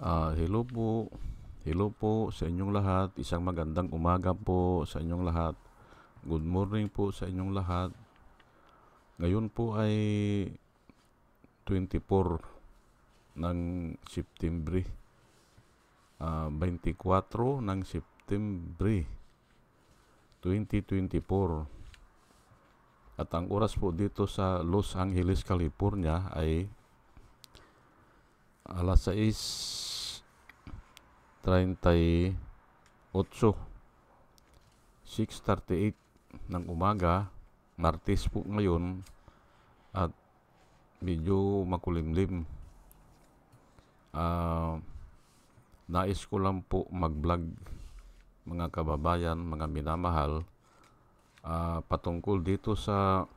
Hello po. Hello po sa inyong lahat. Isang magandang umaga po sa inyong lahat. Good morning po sa inyong lahat. Ngayon po ay 24 ng September. 24 ng September 2024. At ang oras po dito sa Los Angeles, California ay alas 6:38, 6:38 ng umaga. Martes po ngayon at medyo makulimlim. Nais ko lang po mag-vlog, mga kababayan, mga minamahal, patungkol dito sa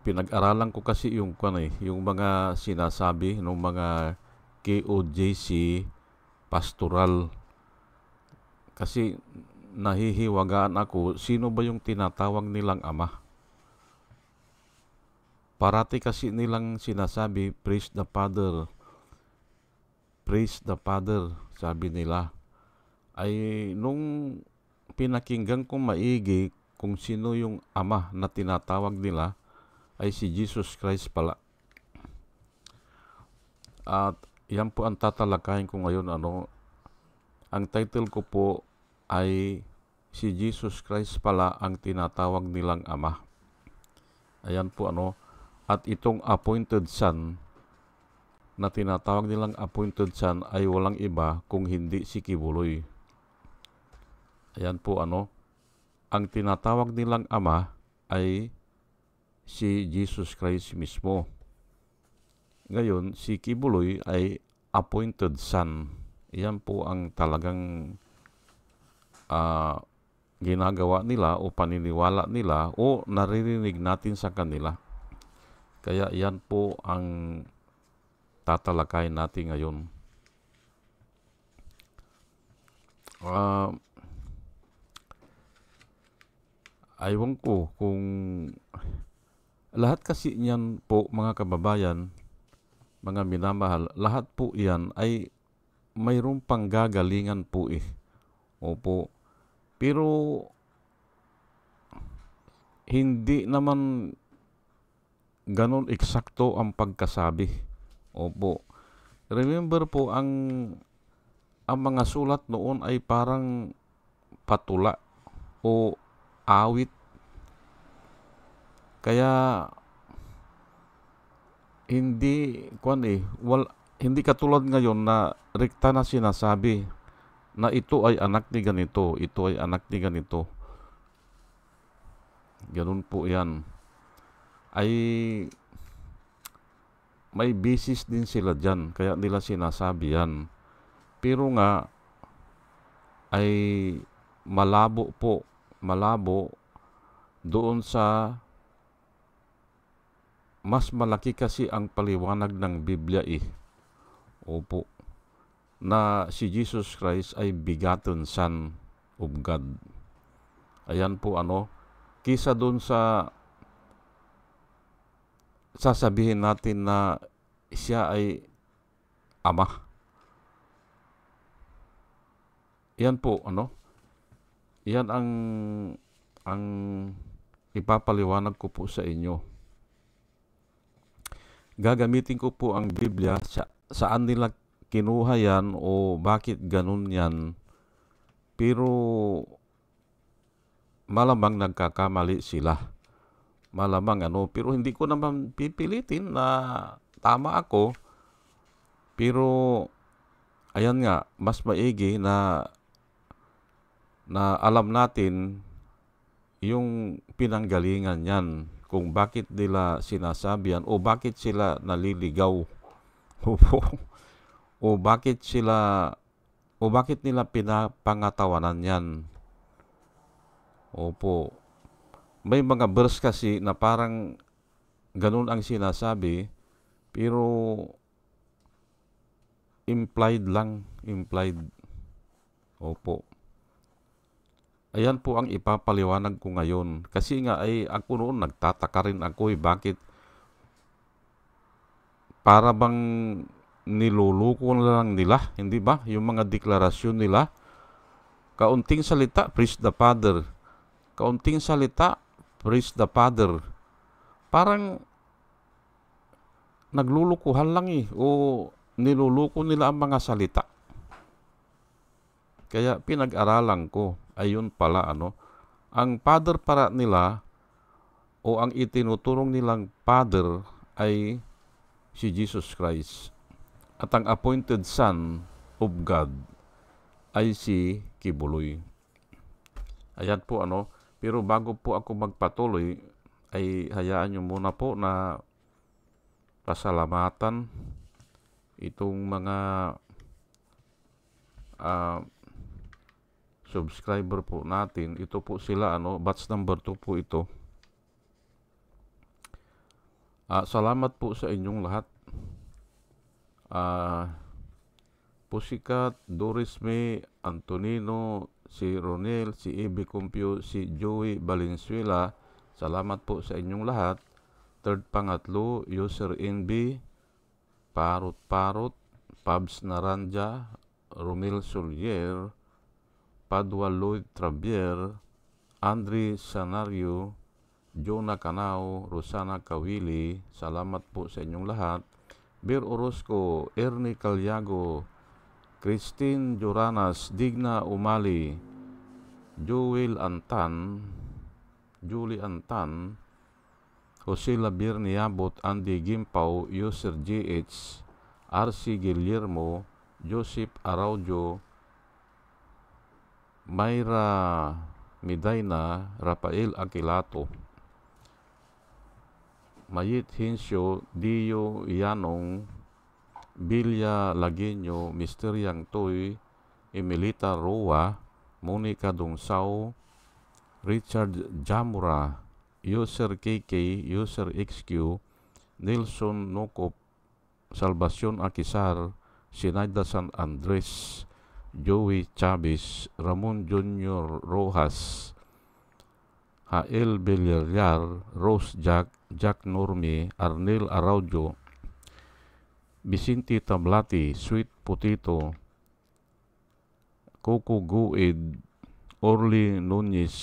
pinag-aralan ko kasi yung mga sinasabi ng mga KOJC pastoral. Kasi nahihiwagaan ako, sino ba yung tinatawag nilang ama? Parati kasi nilang sinasabi, praise the Father. Praise the Father, sabi nila. Ay nung pinakinggan ko maigi kung sino yung ama na tinatawag nila, ay si Jesus Christ pala. At yan po ang tatalakayin ko ngayon. Ang title ko po ay si Jesus Christ pala ang tinatawag nilang ama. Ayan po At itong appointed son na tinatawag nilang appointed son ay walang iba kung hindi si Kibuloy. Ayan po ang tinatawag nilang ama ay si Jesus Christ mismo. Ngayon, si Kibuloy ay appointed son. Iyan po ang talagang ginagawa nila o paniniwala nila o naririnig natin sa kanila. Kaya iyan po ang tatalakayin natin ngayon. Aywan ko kung lahat kasi niyan po, mga kababayan, mga minamahal, lahat po iyan ay mayroong panggagalingan po Opo. Pero hindi naman ganon eksakto ang pagkasabi. Opo. Remember po, ang mga sulat noon ay parang patula o awit. Kaya hindi hindi katulad ngayon na rekta na sinasabi na ito ay anak ni ganito, ito ay anak ni ganito. Ganun po yan. Ay may basis din sila dyan, kaya nila sinasabi yan. Pero nga ay malabo doon sa mas malaki kasi ang paliwanag ng Biblia Opo. Na si Jesus Christ ay begotten Son of God. Ayan po kisa doon sa sasabihin natin na siya ay ama. Yan po yan ang ipapaliwanag ko po sa inyo. Gagamitin ko po ang Biblia, saan nila kinuha yan o bakit ganun yan. Pero malamang nagkakamali sila. Malamang pero hindi ko naman pipilitin na tama ako. Pero ayan nga, mas maigi na alam natin yung pinanggalingan yan, kung bakit nila sinasabi yan o bakit sila naliligaw o bakit nila pinapangatawanan yan. Opo. May mga verse kasi na parang ganun ang sinasabi, pero implied. Opo. Ayan po ang ipapaliwanag ko ngayon. Kasi nga ako noon nagtataka rin ako bakit para bang niluluko na lang nila, hindi ba? Yung mga deklarasyon nila, kaunting salita, praise the Father. Kaunting salita, praise the Father. Parang naglulukuhan lang o niluluko nila ang mga salita. Kaya pinag-aralan ko, ayun pala ang Father para nila o ang itinuturong nilang Father ay si Jesus Christ. At ang appointed Son of God ay si Kibuloy. Ayan po pero bago po ako magpatuloy, ay hayaan nyo muna po na pasalamatan itong mga subscriber po natin. Ito po sila, batch number 2 po ito. Salamat po sa inyong lahat. Pusikat, Doris May, Antonino, si Ronel, si Ibi Compio, si Joey Valenzuela. Salamat po sa inyong lahat. Third pangatlo, User NB, Parot, Pabs Naranja, Romel Solier, Padua Lloyd Travier, Andre Sanario, Jonah Canao, Rosana Kawili. Salamat po sa inyong lahat. Bir Orozco, Ernie Calyago, Christine Joranas, Digna Umali, Julie Antan, Jose Labir Niabot, Andy Gimpaw, User GH, RC Guillermo, Joseph Araujo, Mayra Medina, Rafael Aquilato, Mayit Hinsyo, Dio Yanong, Bilya Lagueño, Mister Yang Toy, Emilita Roa, Monica Dungsao, Richard Jamura, User KK, User XQ, Nelson Nokop, Salvacion Akisar, Sinaida San Andres, Joey Chavez, Ramon Junior Rojas, Hael Villarreal, Rose Jack Norme, Arnel Araujo, Vicente Tablati, Sweet Potato, Coco Guid, Orly Nunez,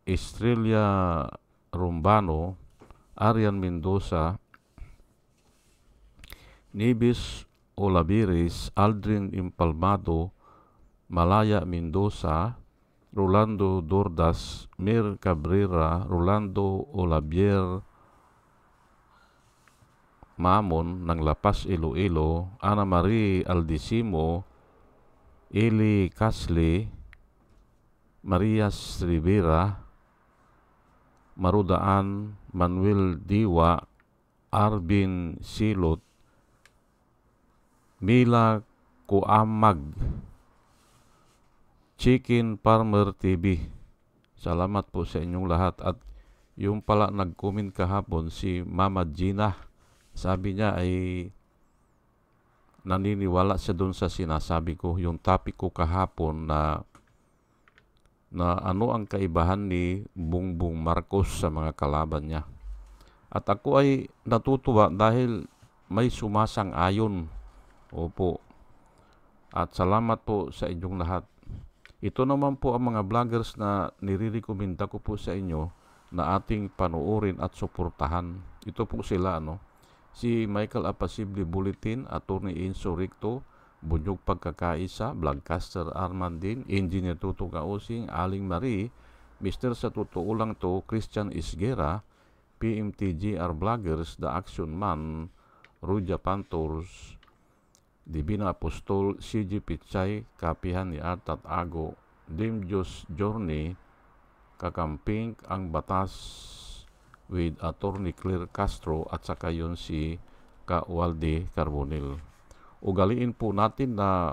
Estrella Rombano, Arian Mendoza, Nibis Olaviris, Aldrin Impalmado, Malaya Mendoza, Rolando Dordas, Mir Cabrera, Rolando Olavier, Mamon ng Lapas Iloilo, Ana Marie Aldisimo, Eli Casle, Marias Rivera, Marudaan, Manuel Diwa, Arvin Silot, Mila Kuamag, Chicken Farmer TV. Salamat po sa inyong lahat. At yung pala nag-comment kahapon si Mama Gina, sabi niya ay naniniwala siya doon sa sinasabi ko, yung topic ko kahapon na ano ang kaibahan ni Bongbong Marcos sa mga kalaban niya. At ako ay natutuwa dahil may sumasang-ayon. Opo. At salamat po sa inyong lahat. Ito naman po ang mga vloggers na nire-recommenda ko po sa inyo na ating panoorin at suportahan. Ito po sila, si Michael Apasible Bulletin, Attorney Enzo Ricto, Bunyog Pagkakaisa, Vlogcaster Armandin, Engineer Tuto Kausing, Aling Marie, Mr. Sa Totoo Lang To, Christian Isguera, PMTGR Vloggers, The Action Man, Ruja Pantors, Divina Apostol, CG Pichay, Kapihan ni Artat Ago, Dim Diyos Journey, Kakamping Ang Batas with Attorney Claire Castro at saka yun si Walde Carbonell. Ugaliin po natin na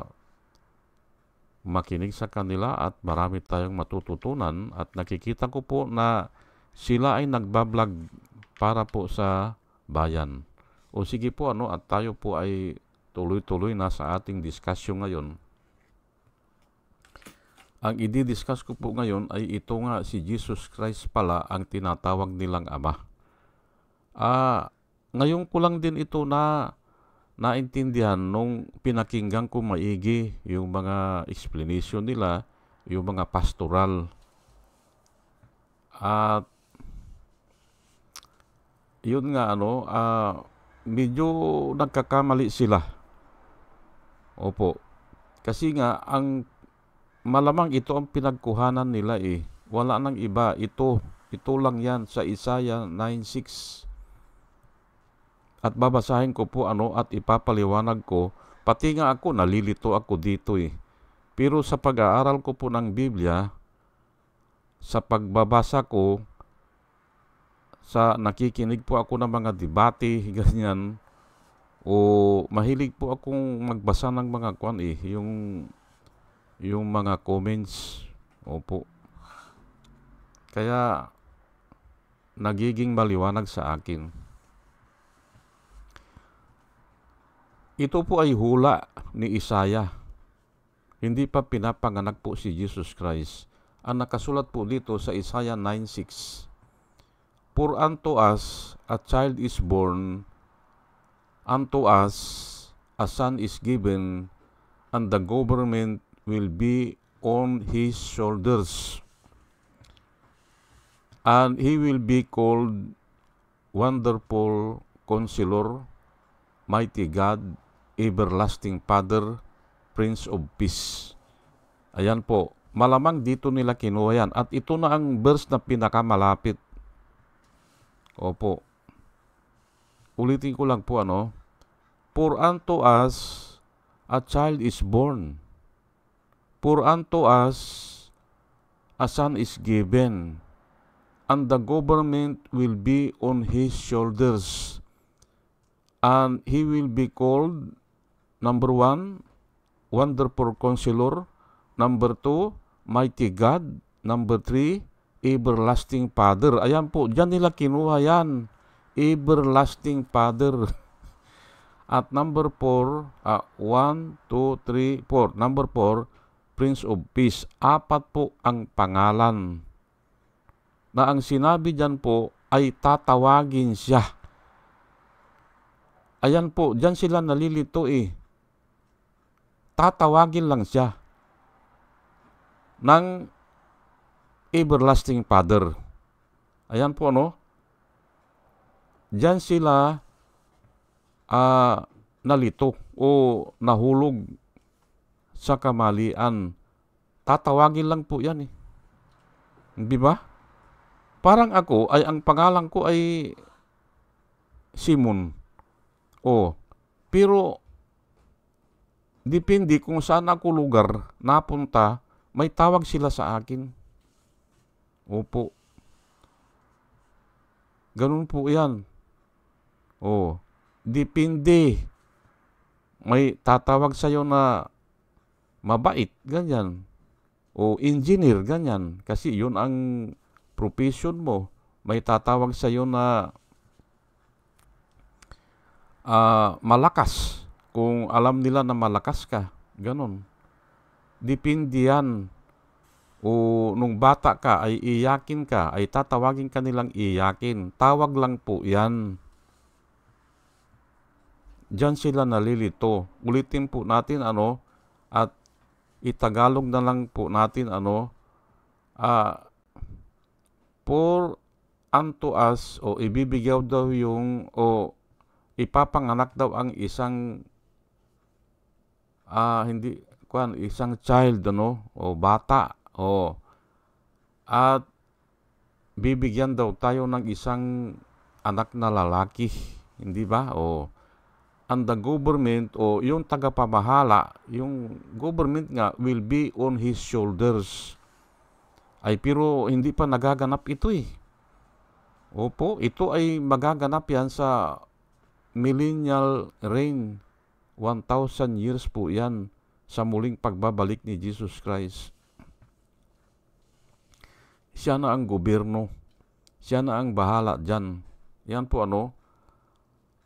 makinig sa kanila at marami tayong matututunan at nakikita ko po na sila ay nagbablog para po sa bayan. O sige po at tayo po ay tuloy-tuloy na sa ating discussion ngayon. Ang i-discuss ko po ngayon ay ito nga, si Jesus Christ pala ang tinatawag nilang Ama. ngayon ko lang din ito naintindihan nung pinakinggan ko maigi yung mga explanation nila, yung mga pastoral. At yun nga medyo nagkakamali sila. Opo. Kasi nga malamang ito ang pinagkuhanan nila eh. Wala nang iba. Ito lang yan sa Isaiah 9:6. At babasahin ko po at ipapaliwanag ko. Pati nga ako, nalilito ako dito eh. Pero sa pag-aaral ko po ng Biblia, sa pagbabasa ko, sa nakikinig po ako ng mga debate, ganyan, o mahilig po akong magbasa ng mga yung mga comments. Opo. Kaya nagiging maliwanag sa akin. Ito po ay hula ni Isaiah. Hindi pa pinapanganak po si Jesus Christ. Ang nakasulat po dito sa Isaiah 9:6. For unto us a child is born, unto us a son is given, and the government will be on his shoulders. And he will be called Wonderful Counselor, Mighty God, Everlasting Father, Prince of Peace. Ayan po. Malamang dito nila kinuha yan. At ito na ang verse na pinakamalapit. Opo. Ulitin ko lang po For unto us a child is born. For unto us a son is given. And the government will be on his shoulders. And he will be called, number 1, Wonderful Counselor. Number 2, Mighty God. Number 3, Everlasting Father. Ayan po, dyan nila kinuha yan. Everlasting Father. At number 4, 1, 2, 3, 4. Number 4, Prince of Peace. 4 po ang pangalan. Na ang sinabi dyan po ay tatawagin siya. Ayan po, dyan sila nalilito eh. Tatawagin lang siya ng Everlasting Father. Ayan po Diyan sila nalito o nahulog sa kamalian. Tatawagin lang po yan eh. Di ba? Parang ako ang pangalan ko ay Simon. Pero depende kung saan ako lugar napunta, may tawag sila sa akin. Opo. Ganun po yan. Depende. May tatawag sa'yo na mabait, ganyan. O engineer, ganyan. Kasi yun ang profession mo. May tatawag sa'yo na malakas. Kung alam nila na malakas ka. Ganon. Depende yan. O nung bata ka ay iyakin ka, ay tatawagin ka nilang iyakin. Tawag lang po yan. Diyan sila nalilito. Ulitin po natin at itagalog na lang po natin for unto us o ibibigyaw daw ipapanganak daw ang isang isang child o bata at bibigyan daw tayo ng isang anak na lalaki, hindi ba? And the government yung tagapamahala, yung government nga will be on his shoulders. Ay pero hindi pa nagaganap ito eh. Opo, ito ay magaganap yan sa millennial reign. 1,000 years po yan sa muling pagbabalik ni Jesus Christ. Siya na ang gobyerno. Siya na ang bahala dyan. Yan po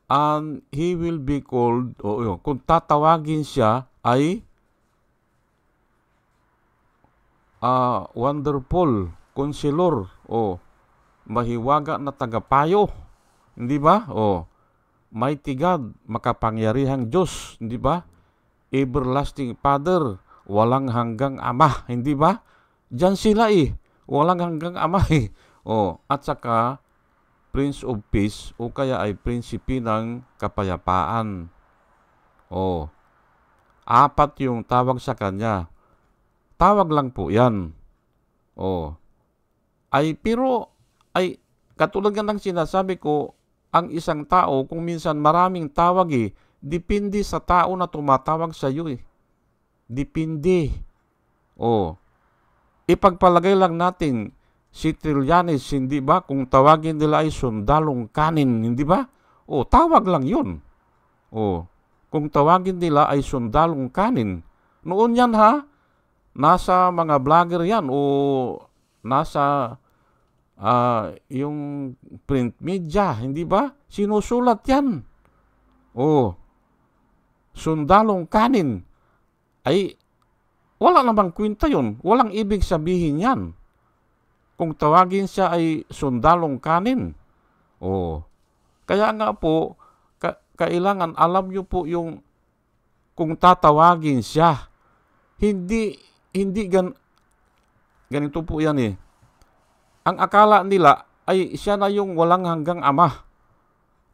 and he will be called, kung tatawagin siya ay Wonderful Counselor, mahiwaga na tagapayo. Hindi ba? Mighty God, makapangyarihang Diyos, hindi ba? Everlasting Father, walang hanggang Ama, hindi ba? Diyan sila walang hanggang Ama at saka Prince of Peace o kaya ay Prinsipe ng Kapayapaan. Apat yung tawag sa kanya. Tawag lang po yan. Pero katulad nga ng sinasabi ko, ang isang tao, kung minsan maraming tawag depende sa tao na tumatawag sa iyo Depende. Ipagpalagay lang natin, si Trillanes, hindi ba? Kung tawagin nila ay sundalong kanin, hindi ba? Tawag lang yun. Kung tawagin nila ay sundalong kanin. Noon yan nasa mga vlogger yan nasa yung print media, hindi ba? Sinusulat yan. Sundalong kanin. Wala namang kwenta yun. Walang ibig sabihin yan. Kung tawagin siya ay sundalong kanin. Kaya nga po, kailangan alam nyo po yung kung tatawagin siya. Hindi ganito po yan Ang akala nila ay siya na yung walang hanggang Ama.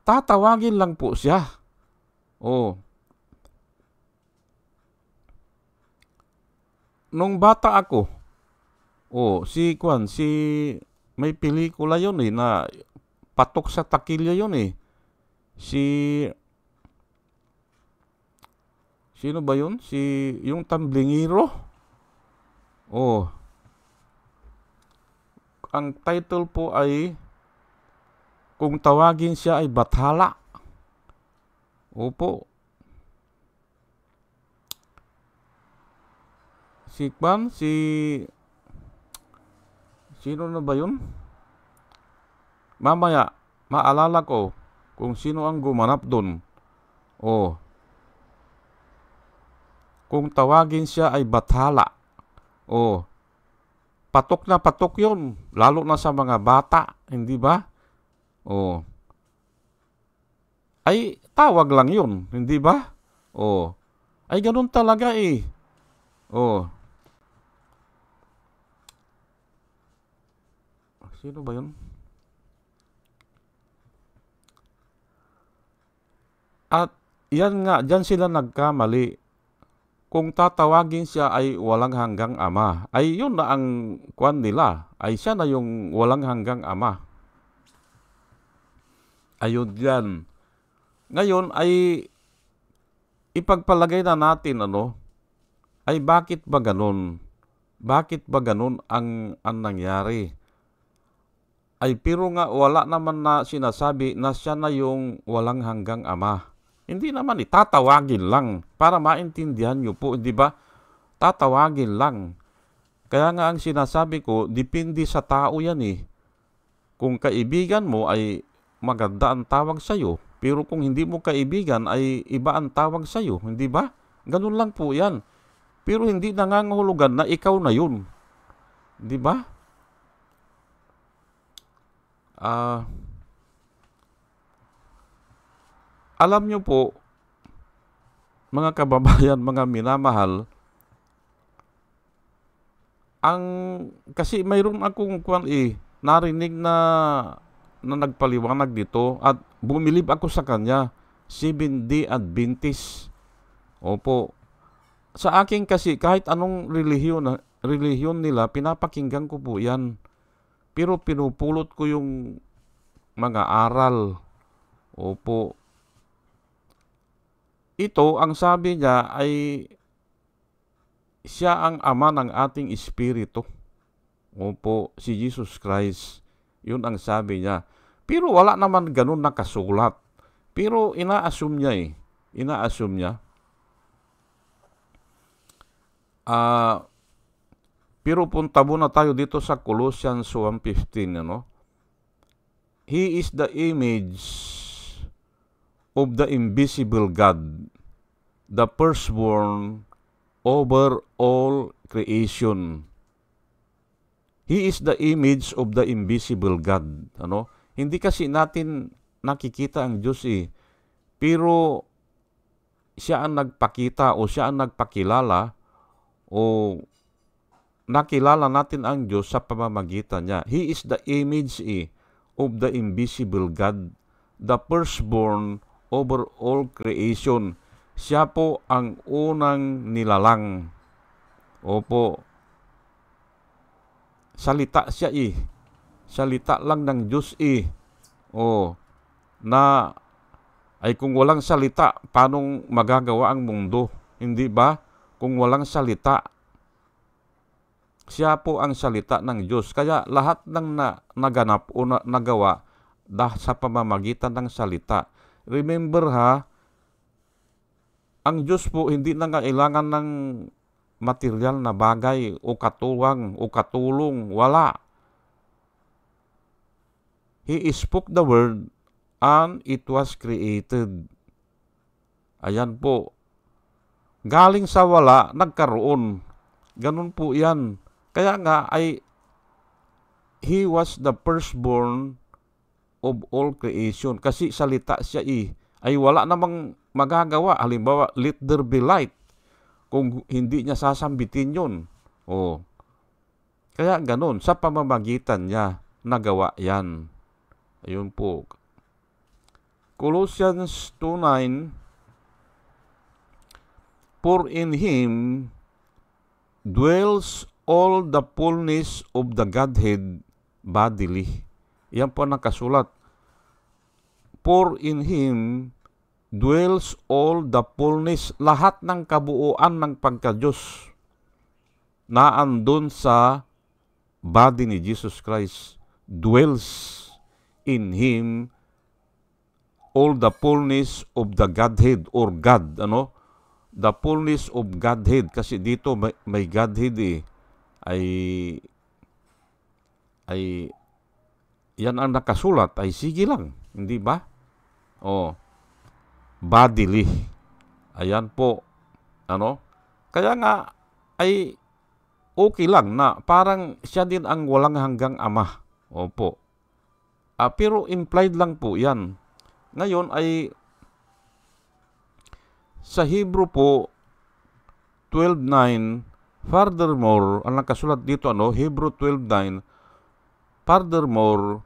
Tatawagin lang po siya. Nung bata ako, may pelikula yun na Patok sa Takilya yun Sino ba yun? Yung Tamblingiro. Ang title po ay Kung Tawagin Siya ay Bathala. Sino na ba yun? Mamaya, maalala ko kung sino ang gumanap doon. Kung tawagin siya ay Bathala. Patok na patok yun. Lalo na sa mga bata. Hindi ba? Ay, tawag lang yun. Hindi ba? Ay, ganun talaga Sino ba yun? At yan nga, dyan sila nagkamali. Kung tatawagin siya ay walang hanggang Ama, ay yun na ang kwan nila. Ay siya na yung walang hanggang Ama. Ayun yan. Ngayon ay ipagpalagay na natin ay bakit ba ganun? Bakit ba ganun ang nangyari? Ay pero nga wala naman na sinasabi na siya na yung walang hanggang Ama. Hindi naman tatawagin lang para maintindihan nyo po, hindi ba? Tatawagin lang. Kaya nga ang sinasabi ko, depende sa tao yan Kung kaibigan mo ay maganda ang tawag sa'yo, pero kung hindi mo kaibigan ay iba ang tawag sa'yo, hindi ba? Ganun lang po yan. Pero hindi nangangahulugan na ikaw na yun. Hindi ba? Alam nyo po, mga kababayan, mga minamahal, kasi mayroon akong narinig na nagpaliwanag dito at bumilib ako sa kanya, Seventh-day Adventist. Sa akin kasi kahit anong relihiyon nila, pinapakinggan ko po yan. Pero pinupulot ko yung mga aral. Ito, ang sabi niya ay siya ang Ama ng ating Espiritu. Si Jesus Christ. Yun ang sabi niya. Pero wala naman ganun nakasulat. Pero ina-assume niya Ina-assume niya. Pero punta muna tayo dito sa Colossians 1:15, He is the image of the invisible God, the firstborn over all creation. He is the image of the invisible God. Hindi kasi natin nakikita ang Diyos Pero siya ang nagpakita o siya ang nagpakilala o nakilala natin ang Diyos sa pamamagitan niya. He is the image of the invisible God, the firstborn over all creation. Siya po ang unang nilalang. Opo, salita siya salita lang ng Diyos na ay kung walang salita, paano magagawa ang mundo? Hindi ba? Kung walang salita, siya po ang salita ng Diyos. Kaya lahat ng naganap o nagawa sa pamamagitan ng salita. Remember ang Diyos po hindi nangailangan ng material na bagay o katuwang o katulong. Wala. He spoke the word and it was created. Ayan po. Galing sa wala, nagkaroon. Ganun po yan. Kaya nga He was the firstborn of all creation. Kasi salita siya ay wala namang magagawa. Halimbawa, let there be light. Kung hindi niya sasambitin yun. Kaya ganun, sa pamamagitan niya, nagawa yan. Ayun po. Colossians 2:9, for in Him dwells all the fullness of the Godhead bodily. Yan po nakasulat. For in Him dwells all the fullness, lahat ng kabuuan ng pagka-Diyos na andun sa body ni Jesus Christ. Dwells in Him all the fullness of the Godhead or God, the fullness of Godhead. Kasi dito may Godhead ay yan ang nakasulat, ay sige lang, hindi ba? Bodily. Ayan po. Kaya nga ay okay lang na parang siya din ang walang hanggang ama. Opo. Pero implied lang po yan. Ngayon ay sa Hebrew po 12:9, furthermore, ang nakasulat dito Hebrew 12:9, furthermore,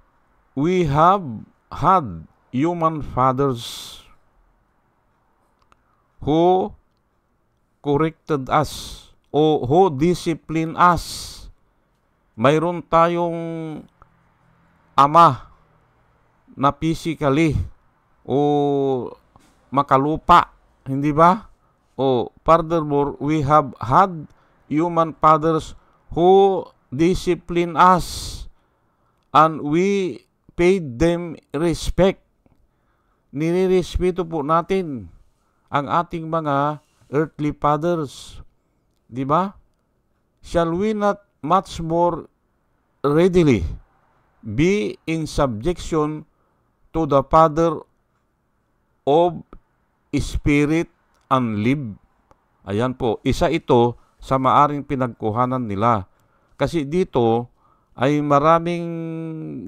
we have had human fathers who corrected us o who disciplined us. Mayroon tayong ama na physically o makalupa, hindi ba? Furthermore, we have had human fathers who discipline us and we paid them respect. Nirirespeto po natin ang ating mga earthly fathers. Di ba? Shall we not much more readily be in subjection to the Father of Spirit and live? Ayan po, isa ito sa maaring pinagkuhanan nila. Kasi dito ay maraming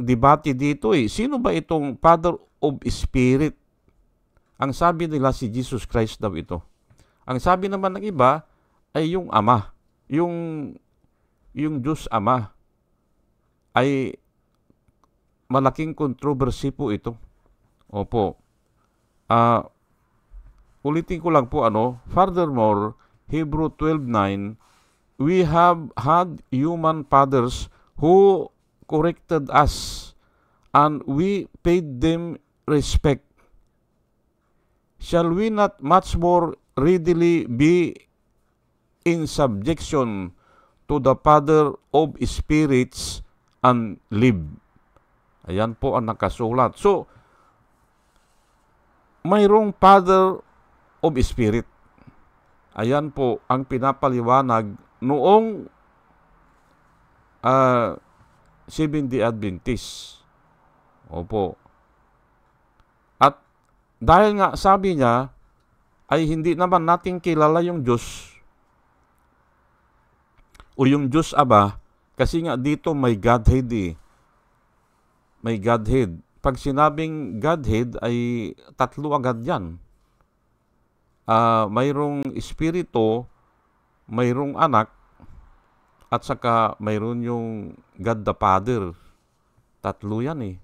debate dito Sino ba itong Father of Spirit? Ang sabi nila si Jesus Christ daw ito. Ang sabi naman ng iba ay yung Ama. Yung Diyos Ama ay malaking controversy po ito. Opo. Ulitin ko lang po furthermore, Hebrew 12:9, we have had human fathers who corrected us and we paid them respect. Shall we not much more readily be in subjection to the Father of spirits and live? Ayan po ang nakasulat. So, mayroong Father of Spirit. Ayan po ang pinapaliwanag noong Seventh-day Adventist. Opo. At dahil nga sabi niya, ay hindi naman natin kilala yung Diyos o yung Diyos Aba kasi nga dito may Godhead May Godhead. pag sinabing Godhead ay tatlo agad yan. Mayroong Espiritu, mayroong Anak, at saka mayroon yung God the Father. Tatlo yan eh.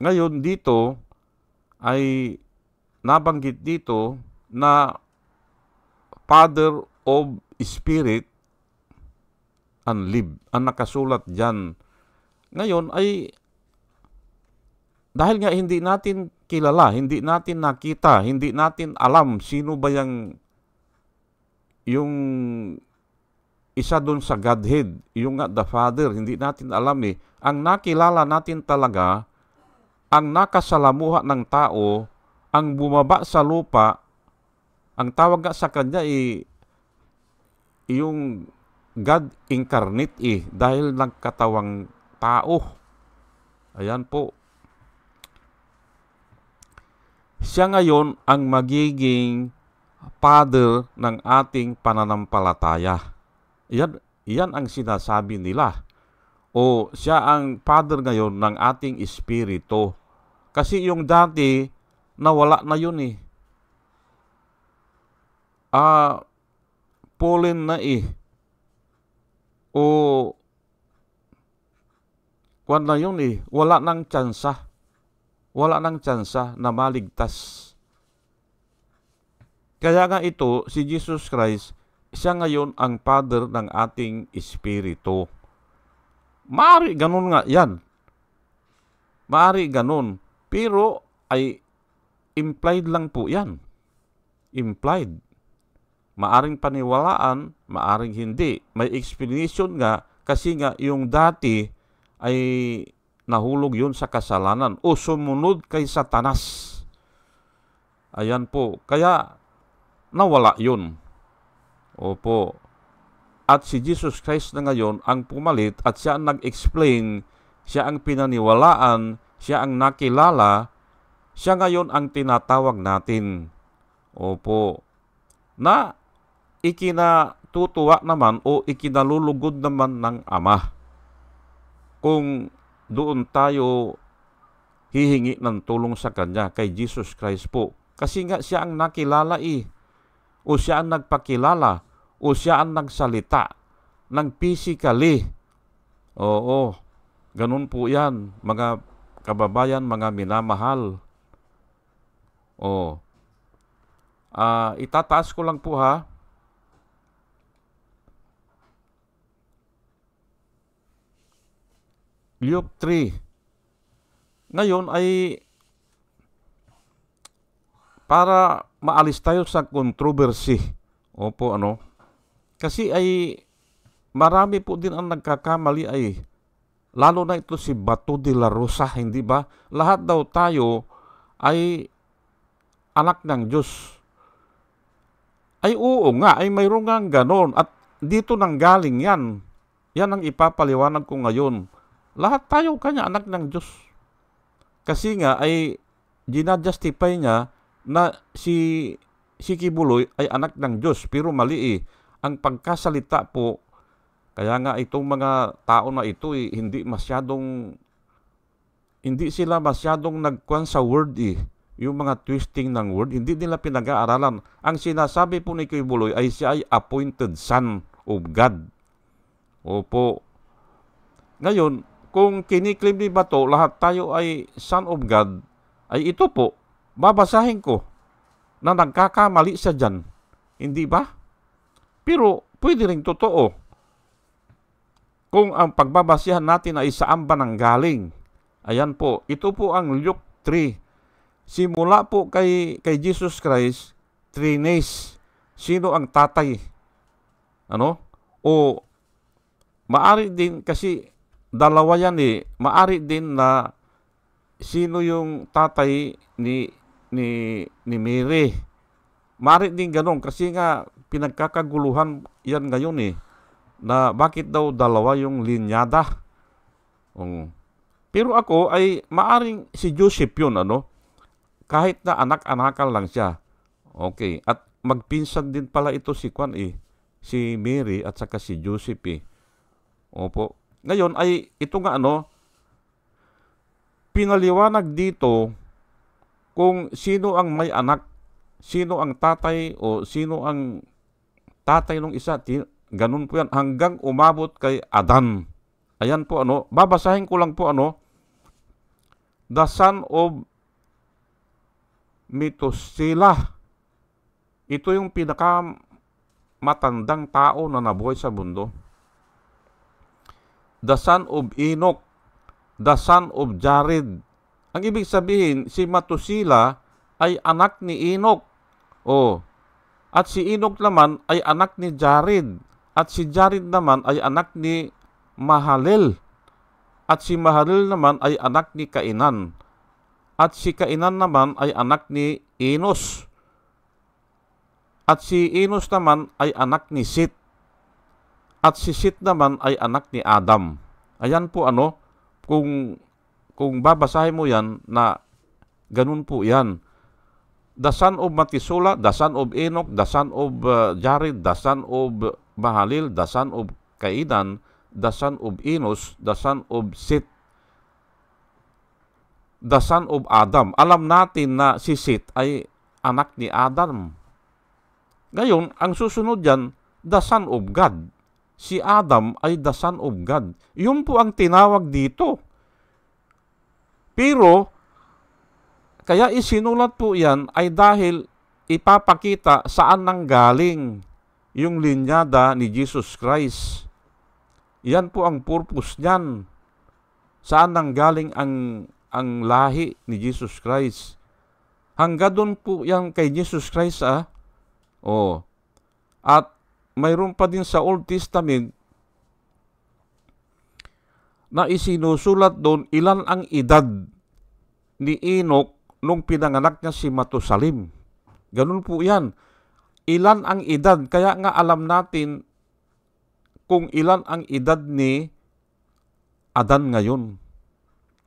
Ngayon dito ay nabanggit dito na Father of Spirit and live. Ang nakasulat dyan. Ngayon ay dahil nga hindi natin kilala, hindi natin nakita, hindi natin alam sino ba yung isa doon sa Godhead, yung the Father, hindi natin alam eh. Ang nakilala natin talaga, ang nakasalamuha ng tao, ang bumaba sa lupa, ang tawag nga sa kanya yung God incarnate dahil nagkatawang tao. Ayan po. Siya ngayon ang magiging Father ng ating pananampalataya. Yan ang sinasabi nila. O siya ang Father ngayon ng ating espiritu. Kasi yung dati, nawala na yun eh. Fallen na eh. O kwan na yun eh. Wala nang tsansa. Wala nang tsansa na maligtas. Kaya nga ito, si Jesus Christ, siya ngayon ang Father ng ating espiritu. Maari ganun nga yan. Maari ganun. Pero ay implied lang po yan. Implied. Maaring paniwalaan, maaring hindi. May explanation nga kasi nga yung dati ay nahulog yun sa kasalanan o sumunod kay Satanas. Ayan po. Kaya nawala yun. Opo. At si Jesus Christ na ngayon ang pumalit at siya ang nag-explain, siya ang pinaniwalaan, siya ang nakilala, siya ngayon ang tinatawag natin. Opo. Na ikinatutuwa naman o ikinalulugod naman ng Ama. Kung doon tayo hihingi ng tulong sa Kanya, kay Jesus Christ po. Kasi nga siya ang nakilala o siya ang nagpakilala, o siya ang nagsalita ng physically. Oo, ganun po yan, mga kababayan, mga minamahal. Itataas ko lang po ha. Luke 3. Ngayon ay para maalis tayo sa controversy. Opo, Kasi ay marami po din ang nagkakamali lalo na ito si Bato de la Rosa, hindi ba? Lahat daw tayo ay anak ng Diyos. Ay oo nga, ay mayroon nga ganon. At dito nang galing yan. Yan ang ipapaliwanag ko ngayon. Lahat tayo kanya anak ng Diyos. Kasi nga ay ginajustify niya na si Kibuloy ay anak ng Diyos. Pero mali Ang pagkasalita po, kaya nga itong mga tao na ito hindi sila masyadong nagkuhan sa word Yung mga twisting ng word, hindi nila pinag-aaralan. Ang sinasabi po ni Kibuloy ay siya ay appointed son of God. Opo. Ngayon, kung kiniklaim ni Bato, lahat tayo ay son of God, ay ito po, babasahin ko na nagkakamali siya dyan. Hindi ba? Pero pwede rin totoo. Kung ang pagbabasihan natin ay saan ba nanggaling. Ayan po, ito po ang Luke 3. Simula po kay Jesus Christ, Trines. Sino ang tatay? O maari din kasi dalawa yan Maari din na sino yung tatay ni Mary. Maari din ganun kasi nga pinagkakaguluhan yan ngayon na bakit daw dalawa yung linyada. Pero ako ay maaring si Joseph yun kahit na anak-anakan lang siya. Okay, at magpinsan din pala ito si si Mary at saka si Joseph Opo. Ngayon ay ito nga pinaliwanag dito kung sino ang may anak, sino ang tatay o sino ang tatay ng isa. Ganun po yan hanggang umabot kay Adan. Ayan po babasahin ko lang po the son of Methuselah. Ito yung matandang tao na nabuhay sa mundo. The son of Enoch, the son of Jared. Ang ibig sabihin, si Methuselah ay anak ni Enoch. At si Enoch naman ay anak ni Jared. At si Jared naman ay anak ni Mahalalel. At si Mahalalel naman ay anak ni Kainan. At si Kainan naman ay anak ni Enos. At si Enos naman ay anak ni Seth. At si Seth naman ay anak ni Adam. Ayan po kung babasahin mo yan na ganun po yan. The son of Methuselah, the son of Enoch, the son of Jared, the son of Mahalalel, the son of Kainan, the son of Enos, the son of Seth, the son of Adam. Alam natin na si Seth ay anak ni Adam. Ngayon, ang susunod dyan, the son of God. Si Adam ay the son of God. Yun po ang tinawag dito. Pero, kaya isinulat po yan ay dahil ipapakita saan nanggaling yung linyada ni Jesus Christ. Yan po ang purpose niyan. Saan nanggaling ang lahi ni Jesus Christ. Hanggang doon po yan kay Jesus Christ At mayroon pa din sa Old Testament na isinusulat doon ilan ang edad ni Enoch nung pinanganak niya si Matusalem. Ganun po yan. Ilan ang edad. Kaya nga alam natin kung ilan ang edad ni Adan ngayon.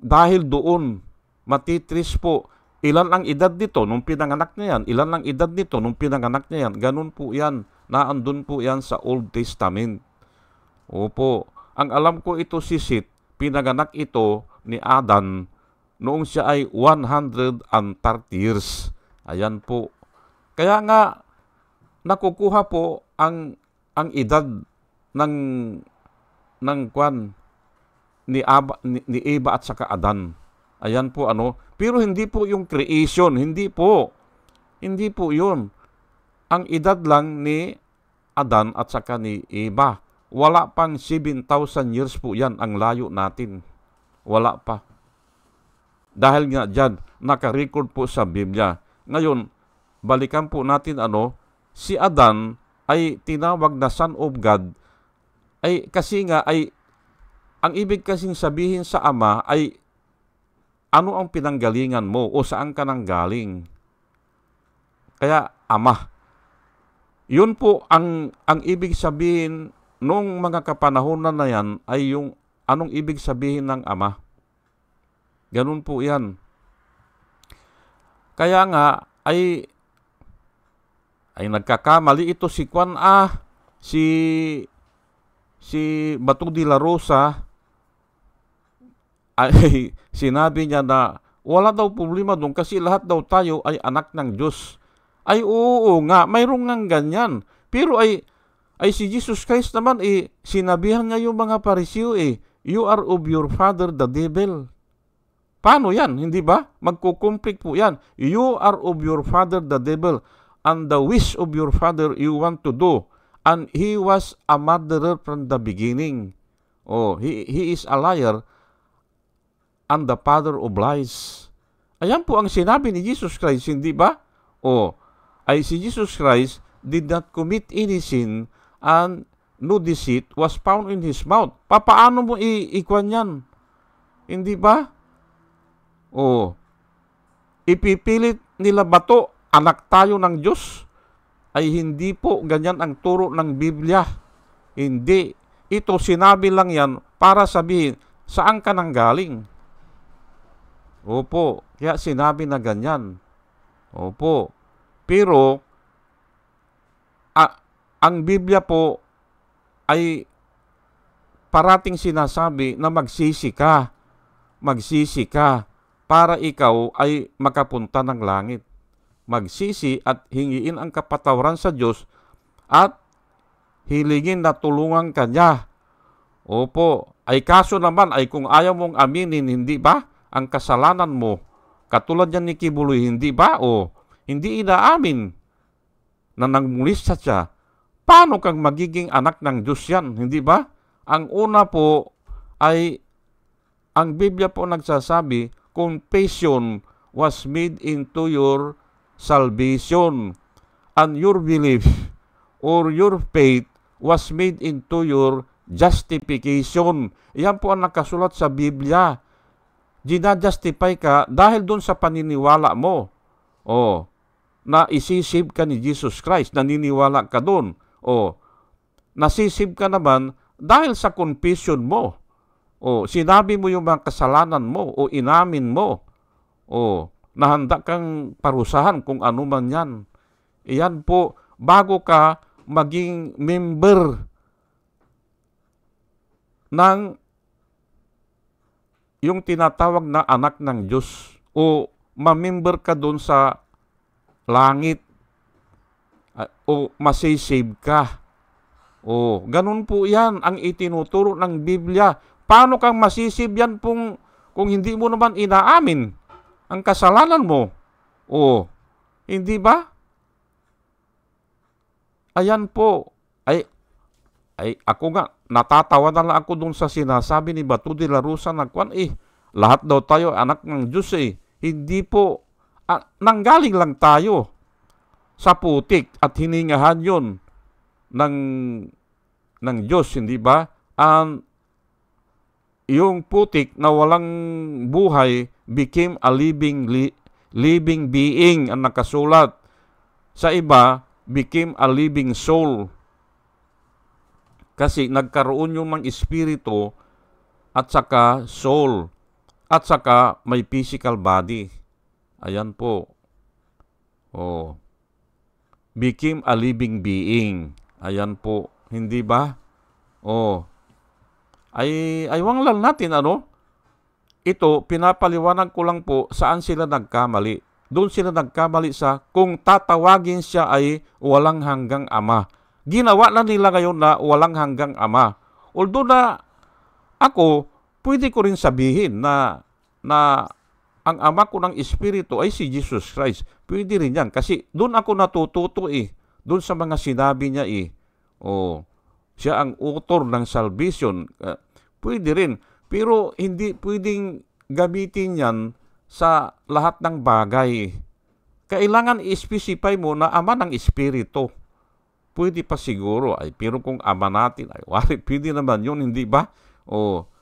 Dahil doon, matitris po, ilan ang edad nito nung pinanganak niya yan. Ilan ang edad nito nung pinanganak niya yan. Ganun po yan. Naandun po yan sa Old Testament. Opo. Ang alam ko ito si Seth, pinanganak ito ni Adan noong siya ay 130 years. Ayan po. Kaya nga, nakukuha po ang edad ng kwan ni Eva at saka Adan. Ayan po Pero hindi po yung creation, hindi po. Hindi po yun. Ang edad lang ni Adan at saka ni Eva. Wala pang 7,000 years po yan ang layo natin. Wala pa. Dahil nga dyan, naka-record po sa Biblia. Ngayon, balikan po natin si Adan ay tinawag na son of God ay kasi nga ay ang ibig kasing sabihin sa ama ay ano ang pinanggalingan mo o saan ka nanggaling. Kaya ama. Yun po ang ibig sabihin nung mga kapanahonan na yan ay yung anong ibig sabihin ng ama. Ganun po yan. Kaya nga ay nagkakamali ito si Kwan si Bato de la Rosa ay sinabi niya na wala daw problema doon kasi lahat daw tayo ay anak ng Diyos. Ay oo nga, mayroong nga ganyan. Pero ay si Jesus Christ naman sinabihan niya yung mga Pariseo you are of your father the devil. Paano yan? Hindi ba? Magkukumplik po yan. You are of your father the devil and the wish of your father you want to do. And he was a murderer from the beginning. He is a liar and the father of lies. Ayan po ang sinabi ni Jesus Christ, hindi ba? Ay si Jesus Christ did not commit any sin and no deceit was found in his mouth. Paano mo ikwan yan? Hindi ba? Ipipilit nila bato, anak tayo ng Diyos? Ay hindi po ganyan ang turo ng Biblia. Hindi. Ito sinabi lang yan para sabihin, saan ka nanggaling? Opo, kaya sinabi na ganyan. Opo. Pero, ang Biblia po ay parating sinasabi na magsisi ka para ikaw ay makapunta ng langit. Magsisi at hingiin ang kapatawaran sa Diyos at hilingin na tulungan ka niya. Opo, ay kaso naman ay kung ayaw mong aminin, hindi ba, ang kasalanan mo, katulad yan ni Kibuloy, hindi ba, o hindi inaamin na nangmulista siya, paano kang magiging anak ng Diyos yan, hindi ba? Ang una po ay, ang Biblia po nagsasabi, confession was made into your salvation, and your belief or your faith was made into your justification. Yan po ang nakasulat sa Biblia. Ginajustify ka dahil dun sa paniniwala mo. Na isisave ka ni Jesus Christ, naniniwala ka dun. Nasisave ka naman dahil sa confession mo. Sinabi mo yung mga kasalanan mo o inamin mo. Na handa kang parusahan kung ano man yan. Iyan po, bago ka maging member ng yung tinatawag na anak ng Diyos o mamember ka doon sa langit o masisave ka. Ganun po yan ang itinuturo ng Biblia. Paano kang masisave yan kung hindi mo naman inaamin ang kasalanan mo? Hindi ba? Ayan po. Ay ako nga, natatawa na lang ako dun sa sinasabi ni Bato de la Rosa na lahat daw tayo anak ng Diyos Hindi po. Nanggaling lang tayo sa putik at hiningahan yun ng Diyos, hindi ba? Yung putik na walang buhay became a living being ang nakasulat. Sa iba, became a living soul. Kasi nagkaroon yung mga espiritu at saka soul at saka may physical body. Ayan po. Became a living being. Ayan po. Hindi ba? Aywang lang natin, ito, pinapaliwanag ko lang po saan sila nagkamali. Doon sila nagkamali sa kung tatawagin siya ay walang hanggang ama. Ginawa na nila ngayon na walang hanggang ama. Although na ako, pwede ko rin sabihin na ang ama ko ng Espiritu ay si Jesus Christ. Pwede rin yan. Kasi doon ako natututo Doon sa mga sinabi niya siya ang author ng salvation. Pwede rin. Pero hindi pwedeng gamitin yan sa lahat ng bagay. Kailangan i-specify mo na ama ng Espiritu. Pwede pa siguro. Pero kung ama natin, pwede naman yun, hindi ba?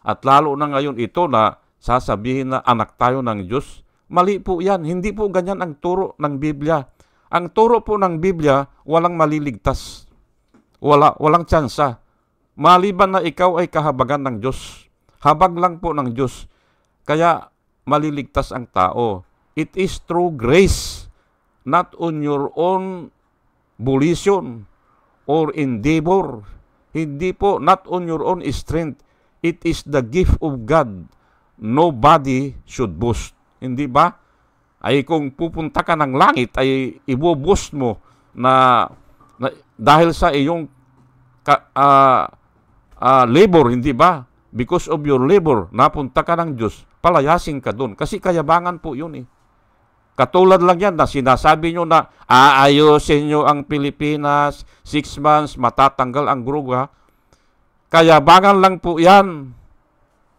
At lalo na ngayon ito na sasabihin na anak tayo ng Diyos. Mali po yan. Hindi po ganyan ang turo ng Biblia. Ang turo po ng Biblia, walang maliligtas. Walang tsansa. Maliban na ikaw ay kahabagan ng Diyos. Habag lang po ng Diyos. Kaya maliligtas ang tao. It is through grace, not on your own volition or endeavor. Hindi po, not on your own strength. It is the gift of God. Nobody should boast. Hindi ba? Ay kung pupunta ka ng langit, ay ibo-boast mo na dahil sa iyong labor, hindi ba? Because of your labor, napunta ka ng Diyos, palayasin ka doon. Kasi kayabangan po yun Katulad lang yan na sinasabi nyo na aayusin nyo ang Pilipinas, 6 months, matatanggal ang druga. Kayabangan lang po yan.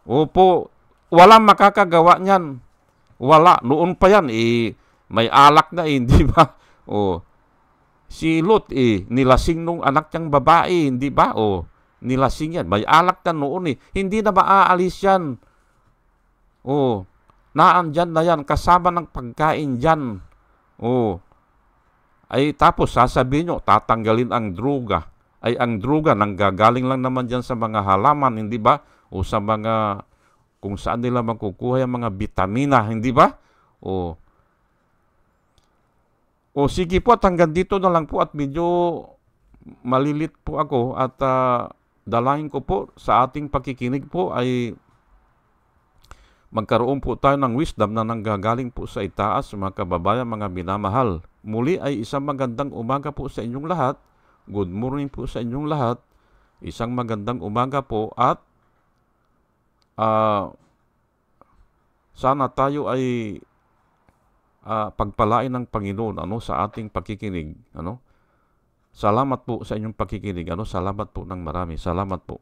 Opo, walang makakagawa niyan. Wala. Noon pa yan, may alak na hindi ba? Si Lot, nilasing nung anak niyang babae, hindi ba? Nilasing yan. May alak na noon Hindi na maaalis yan. Naandyan na yan. Kasama ng pagkain dyan. Ay tapos sasabihin nyo, tatanggalin ang druga. Ay ang druga, nanggagaling lang naman dyan sa mga halaman, hindi ba? O sa mga, kung saan nila makukuha yung mga vitamina, hindi ba? Sige po, at hanggang dito na lang po at medyo malilit po ako at dalangin ko po sa ating pakikinig po ay magkaroon po tayo ng wisdom na nanggagaling po sa itaas, mga kababayan, mga minamahal. Muli ay isang magandang umaga po sa inyong lahat. Good morning po sa inyong lahat. Isang magandang umaga po at sana tayo ay pagpalain ng Panginoon sa ating pakikinig. Salamat po sa inyong pakikinig. Salamat po ng marami. Salamat po.